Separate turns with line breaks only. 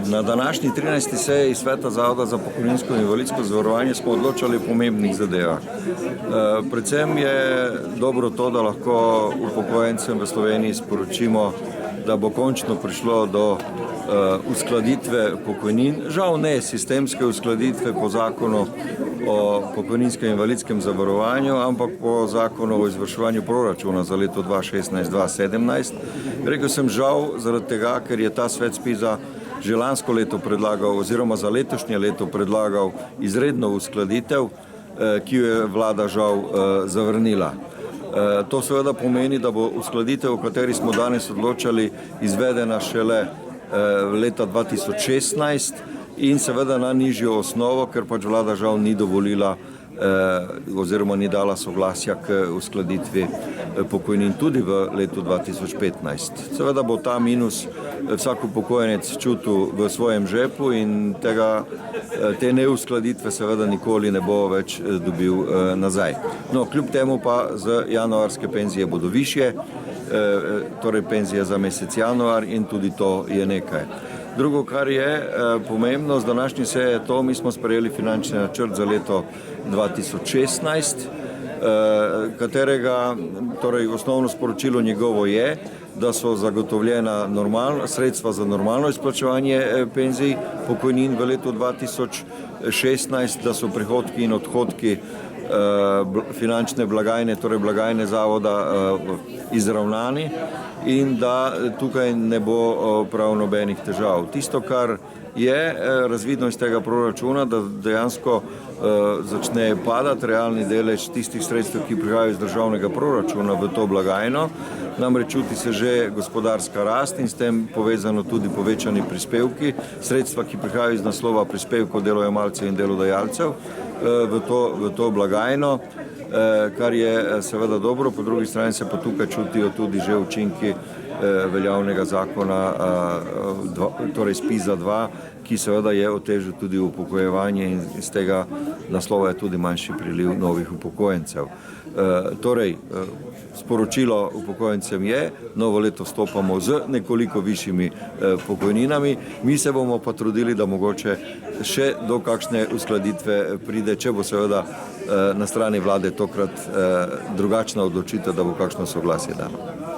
Na današnji 13. seji Sveta Zavoda za pokojninsko in invalidsko zavarovanje smo odločali o pomembnih zadevah. Predvsem je dobro to, da lahko upokojencem v Sloveniji sporočimo, da bo končno prišlo do uskladitve pokojnin. Žal ne sistemske uskladitve po zakonu o pokojninskem in invalidskem zavarovanju, ampak po zakonu o izvrševanju proračuna za leto 2016-2017. Rekel sem žal zaradi tega, ker je ta svet ZPIZ-a že lansko leto predlagal oziroma za letošnje leto predlagal izredno uskladitev, ki jo je vlada žal zavrnila. To seveda pomeni, da bo uskladitev, o kateri smo danes odločali, izvedena šele leta 2016 in seveda na nižjo osnovo, ker pač vlada žal ni dovolila oziroma ni dala soglasja k uskladitvi pokojnin tudi v letu 2015. Seveda bo ta minus vsak upokojenec čutil v svojem žepu in te neuskladitve seveda nikoli ne bo več dobil nazaj. No, kljub temu pa z januarske penzije bodo višje, torej penzije za mesec januar in tudi to je nekaj. Drugo, kar je pomembno z današnje seje, je to, mi smo sprejeli finančni načrt za leto 2016, katerega, torej osnovno sporočilo njegovo je, da so zagotovljena sredstva za normalno izplačevanje penzij, pokojnin v letu 2016, da so prihodki in odhodki finančne blagajne, torej blagajne zavoda izravnani in da tukaj ne bo prav nobenih težav. Tisto, kar je razvidno iz tega proračuna, da dejansko začne padati realni delež tistih sredstev, ki prihajajo iz državnega proračuna v to blagajno. Namreč čuti se že gospodarska rast in s tem povezano tudi povečani prispevki, sredstva, ki prihajajo iz naslova prispevkov delojemalcev in delodajalcev v to blagajno, kar je seveda dobro, po drugi strani se pa tukaj čutijo tudi že učinki veljavnega zakona, torej ZPIZ-2, ki seveda je otežil tudi upokojevanje in iz tega naslova je tudi manjši priliv novih upokojencev. Torej, sporočilo upokojencem je, novo leto vstopamo z nekoliko višjimi pokojninami, mi se bomo pa trudili, da mogoče še do kakšne uskladitve pride, če bo seveda na strani vlade tokrat drugačna odločitev, da bo kakšno soglasje dano.